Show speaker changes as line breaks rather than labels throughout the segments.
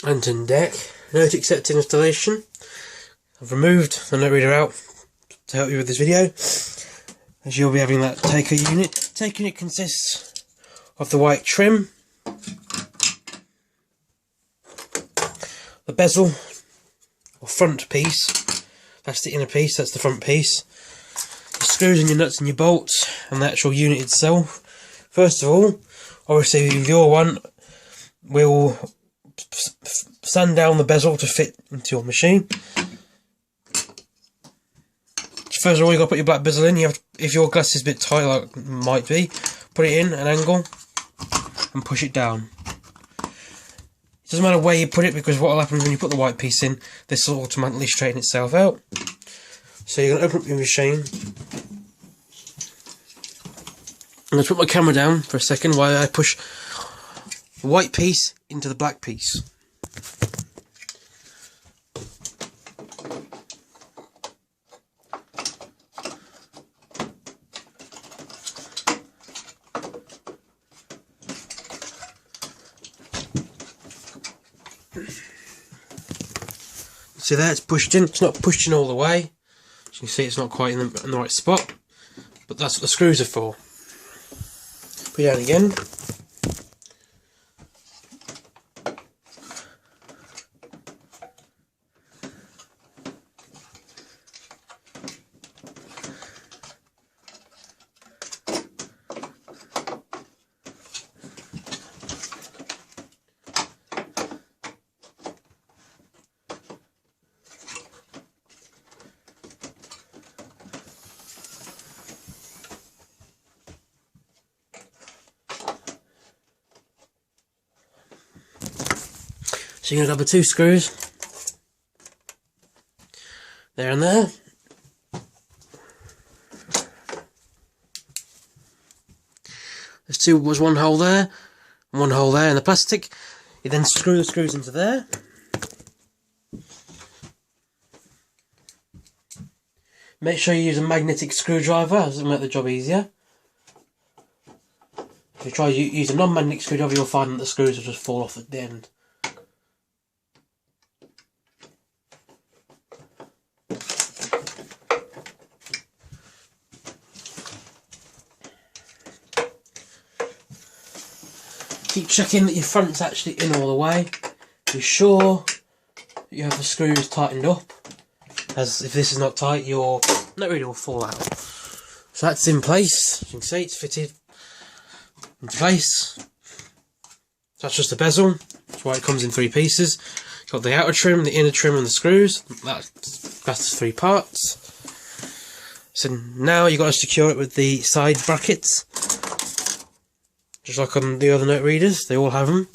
Anton deck, note accepting installation. I've removed the note reader out to help you with this video, as you'll be having that taker unit. Taker unit consists of the white trim, the bezel or front piece, that's the inner piece, that's the front piece, the screws and your nuts and your bolts, and the actual unit itself. First of all, obviously with your one, we'll sand down the bezel to fit into your machine. First of all, you've got to put your black bezel in. You have to, if your glass is a bit tight, like it might be, put it in an angle and push it down. It doesn't matter where you put it, because what will happen when you put the white piece in, this will automatically straighten itself out. So you're going to open up your machine. I'm going to put my camera down for a second while I push the white piece into the black piece. See there, it's pushed in. It's not pushed in all the way. As you can see, it's not quite in the right spot, but that's what the screws are for. Put it down again. So you're going to grab the two screws, there and there. There's one hole there, and one hole there in the plastic. You then screw the screws into there. Make sure you use a magnetic screwdriver, as it'll make the job easier. If you try to use a non-magnetic screwdriver, you'll find that the screws will just fall off at the end. Keep checking that your front's actually in all the way. Be sure that you have the screws tightened up, as if this is not tight, your note reader will fall out. So that's in place. As you can see, it's fitted into place. So that's just the bezel. That's why it comes in three pieces. You've got the outer trim, the inner trim, and the screws. That's the three parts. So now you've got to secure it with the side brackets. Just like on the other note readers, they all have them.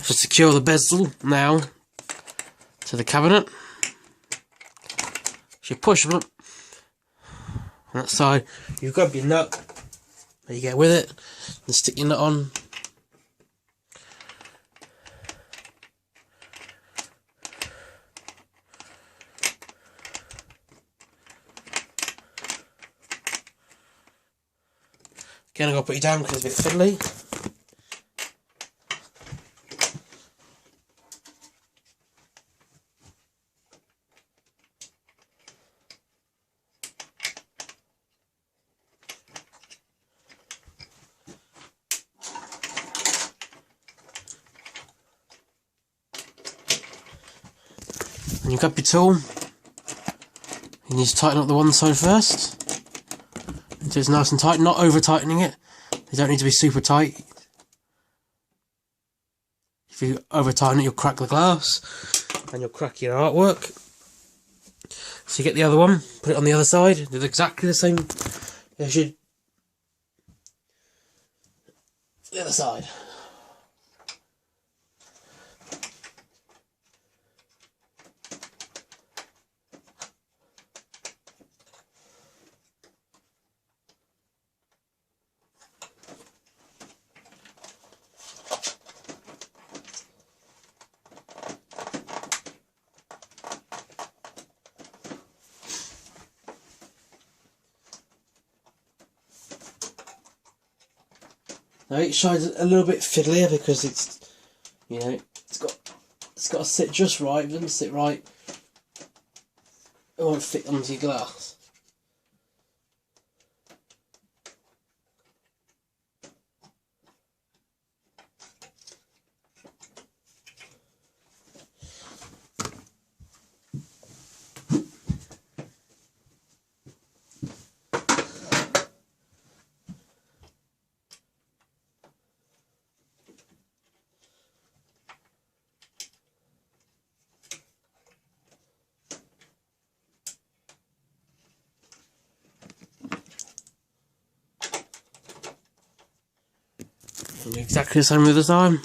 So secure the bezel now to the cabinet. So you push them up on that side. You grab your nut, there you get with it, and stick your nut on. Again, I've got to put you down because it's a bit fiddly. And you grab your tool. You need to tighten up the one side first. So it's nice and tight, not over tightening it. They don't need to be super tight. If you over tighten it, you'll crack the glass and you'll crack your artwork. So you get the other one, put it on the other side, do exactly the same as you the other side. Now each side's a little bit fiddlier because it's, you know, it's got it's got to sit just right. If it doesn't sit right, it won't fit onto your glass. Exactly the same with the time.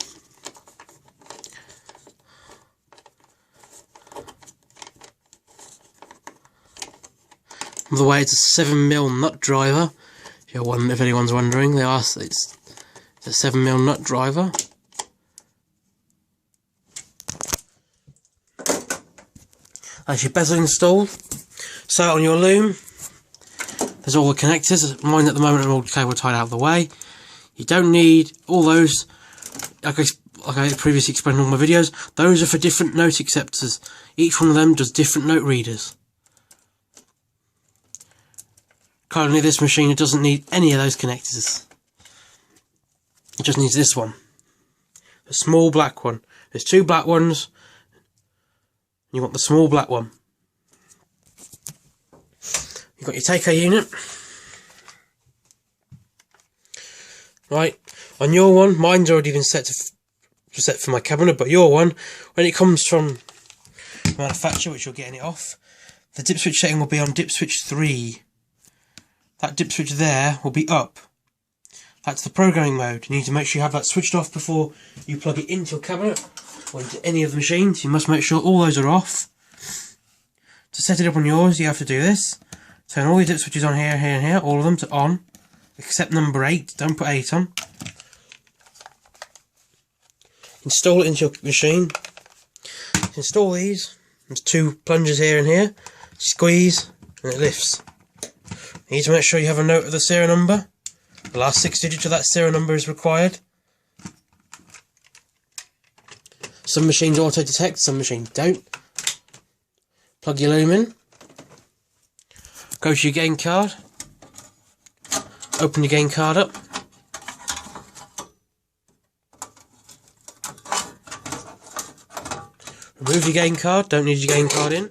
By the way, it's a 7mm nut driver. If anyone's wondering, it's a 7mm nut driver. That's your bezel installed. So on your loom, there's all the connectors. Mine at the moment are all cable tied out of the way. You don't need all those, like I previously explained in all my videos. Those are for different note acceptors. Each one of them does different note readers. Currently this machine, it doesn't need any of those connectors. It just needs this one. The small black one. There's two black ones. You want the small black one. You've got your taker unit. Right, on your one, mine's already been set for my cabinet, but your one, when it comes from manufacturer, which you're getting it off, the dip switch setting will be on dip switch 3. That dip switch there will be up. That's the programming mode. You need to make sure you have that switched off before you plug it into your cabinet or into any of the machines. You must make sure all those are off. To set it up on yours, you have to do this. Turn all your dip switches on here, here and here, all of them to on. Except number 8, don't put 8 on. Install it into your machine. Install these. There's 2 plungers here and here. Squeeze and it lifts. You need to make sure you have a note of the serial number. The last 6 digits of that serial number is required. Some machines auto detect, some machines don't. Plug your loom in. Go to your gain card. Open your gain card up. Remove your gain card, don't need your gain card in.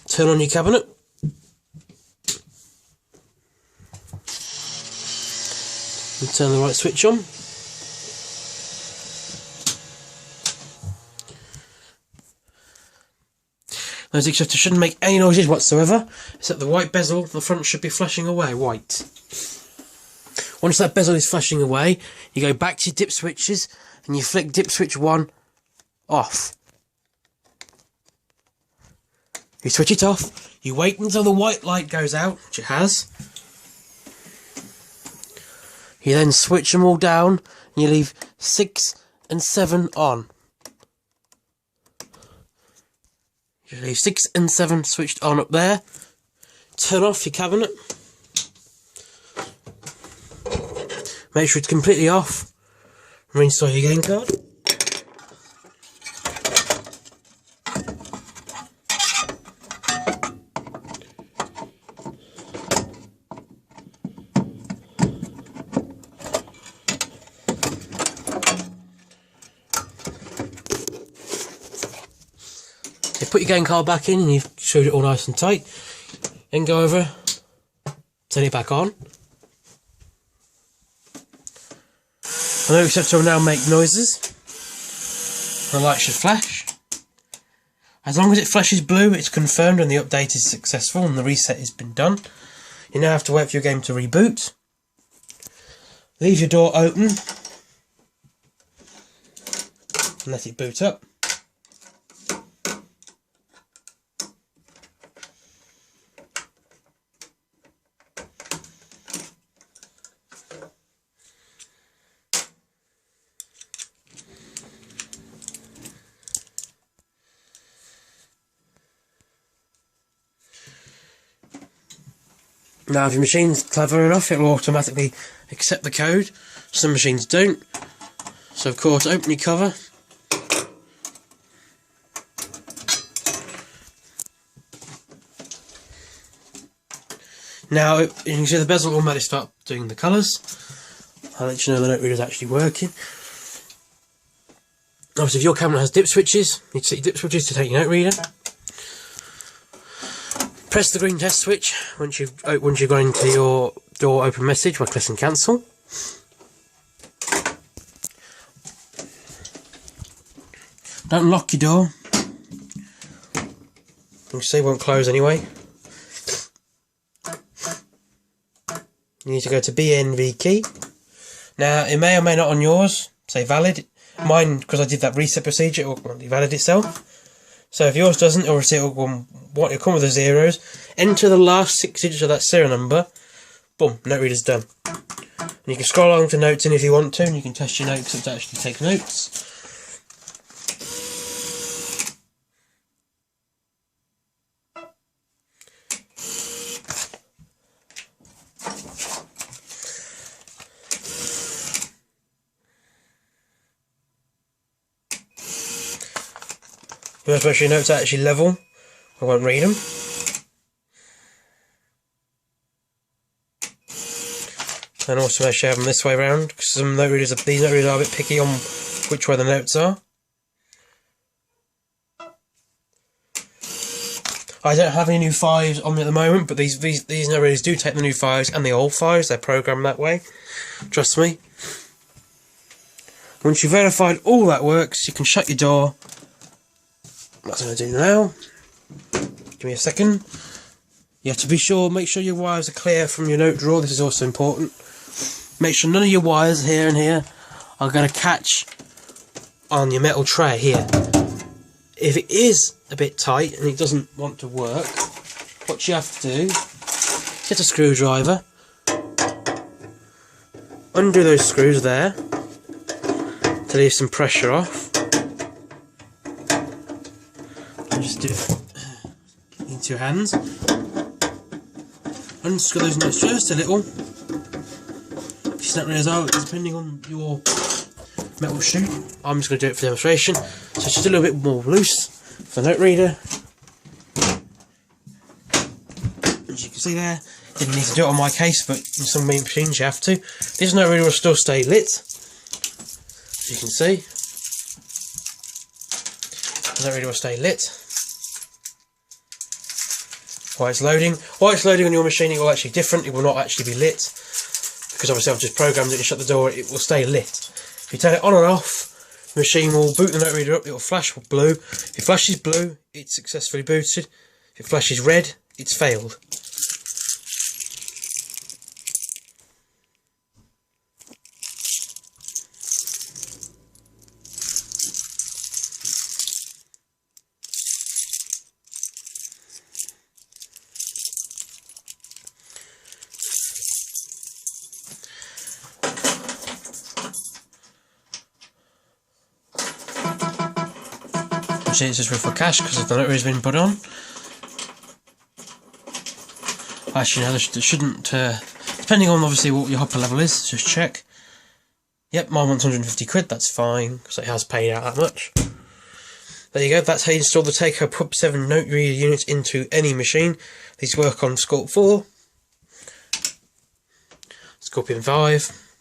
Turn on your cabinet. And turn the right switch on. Those acceptors shouldn't make any noises whatsoever, except the white bezel, the front should be flashing away, white. Once that bezel is flashing away, you go back to your dip switches and you flick dip switch 1 off. You switch it off, you wait until the white light goes out, which it has. You then switch them all down and you leave 6 and 7 on. You leave 6 and 7 switched on up there. Turn off your cabinet. Make sure it's completely off. Reinstall your gain card. So put your gain card back in and you've screwed it all nice and tight. Then go over, turn it back on. The note acceptor will now make noises. The light should flash. As long as it flashes blue, it's confirmed and the update is successful and the reset has been done. You now have to wait for your game to reboot. Leave your door open and let it boot up. Now if your machine's clever enough, it will automatically accept the code. Some machines don't. So of course, open your cover. Now you can see the bezel automatically start doing the colours. I'll let you know the note reader is actually working. Obviously, if your camera has dip switches, you need to set your dip switches to take your note reader. Press the green test switch once you've gone into your door open message by pressing cancel. Don't lock your door. You can see it won't close anyway. You need to go to BNV key. Now it may or may not on yours say valid. Mine, because I did that reset procedure, it will valid itself. So if yours doesn't, obviously it'll come with the zeros. Enter the last 6 digits of that serial number. Boom, note reader's done. And you can scroll along to notes in if you want to, and you can test your notes to actually take notes. You must make sure your notes are actually level. I won't read them. And also make sure you have them this way round, because these note readers are a bit picky on which way the notes are. I don't have any new 5s on me at the moment, but these note readers do take the new 5s and the old 5s. They're programmed that way. Trust me. Once you've verified all that works, you can shut your door. That's what I'm going to do now. Give me a second. You have to make sure your wires are clear from your note drawer. This is also important. Make sure none of your wires here and here are going to catch on your metal tray here. If it is a bit tight and it doesn't want to work, what you have to do is get a screwdriver, undo those screws there to leave some pressure off. Just do it into your hands. Unscrew those nuts just a little. If you snap those out, depending on your metal shoe. I'm just going to do it for demonstration. So it's just a little bit more loose for the note reader. As you can see there, didn't need to do it on my case, but in some main machines you have to. This note reader will still stay lit, as you can see. The note reader will stay lit. While it's loading on your machine, it will actually different. It will not actually be lit, because obviously I've just programmed it to shut the door. It will stay lit. If you turn it on and off, the machine will boot the note reader up. It will flash blue. If it flashes blue, it's successfully booted. If it flashes red, it's failed. It's just for cash because the note reader's been put on. Actually, no, there shouldn't. Depending on obviously what your hopper level is, just check. Yep, mine wants 150 quid. That's fine because it has paid out that much. There you go. That's how you install the Takeo Pub 7 note reader units into any machine. These work on Scorp 4, Scorpion 5.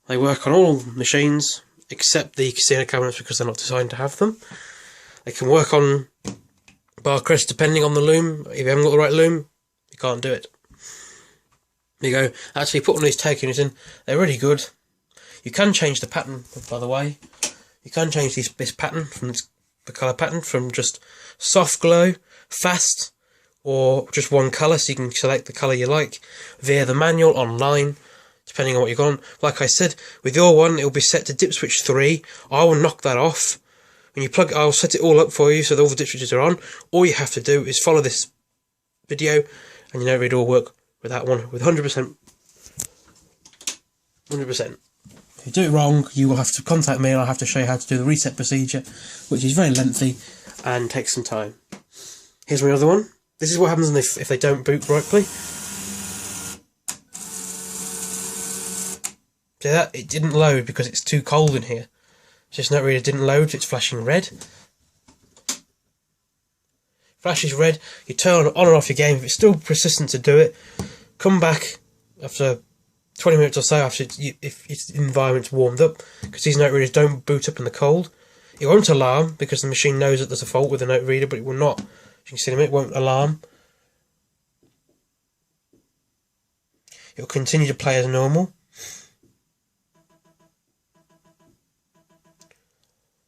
They work on all machines except the casino cabinets because they're not designed to have them. They can work on bar crest depending on the loom. If you haven't got the right loom, you can't do it. There you go. Actually, put one of these take units in. They're really good. You can change the pattern, by the way. You can change this pattern from the colour pattern from just soft glow, fast, or just one colour. So you can select the colour you like via the manual online, depending on what you've got on. Like I said, with your one, it will be set to dip switch 3. I will knock that off. When you plug it, I'll set it all up for you so that all the dip switches are on. All you have to do is follow this video and your note reader will work with that one with 100%. 100%. If you do it wrong, you will have to contact me and I'll have to show you how to do the reset procedure, which is very lengthy and takes some time. Here's my other one. This is what happens if they don't boot correctly. See that? It didn't load because it's too cold in here. This note reader didn't load, it's flashing red. Flashes red, you turn on and off your game. If it's still persistent to do it, come back after 20 minutes or so after if its environment's warmed up, because these note readers don't boot up in the cold. It won't alarm because the machine knows that there's a fault with the note reader, but it will not. As you can see in a minute, it won't alarm. It will continue to play as normal.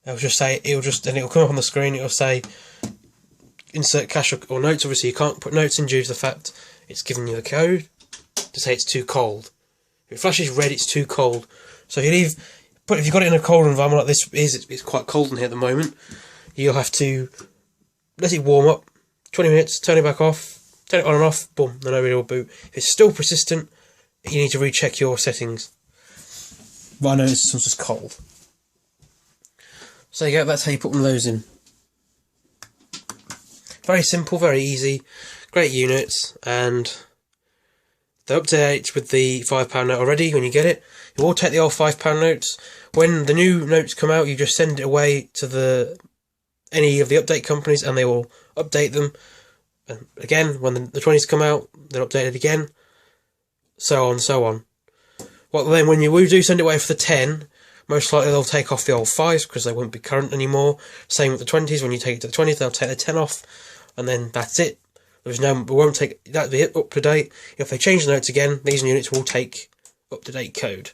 It'll come up on the screen. It'll say insert cache or notes. Obviously, you can't put notes in due to the fact it's giving you the code to say it's too cold. If it flashes red, it's too cold. So if you've got it in a cold environment like this it's quite cold in here at the moment, you'll have to let it warm up 20 minutes, turn it back off, turn it on and off, boom, the note reader will boot. If it's still persistent, you need to recheck your settings. But I know this one's just cold. So there you go, that's how you put one of those in. Very simple, very easy, great units, and they're up to date with the £5 note already when you get it. It will take the old £5 notes. When the new notes come out, you just send it away to any of the update companies and they will update them. And again, when the 20s come out, they're updated again. So on, so on. Well, then when you do send it away for the 10, most likely they'll take off the old 5s because they won't be current anymore. Same with the 20s, when you take it to the 20s, they'll take the 10 off. And then that's it. It won't take, that'll be it, up to date. If they change the notes again, these units will take up to date code.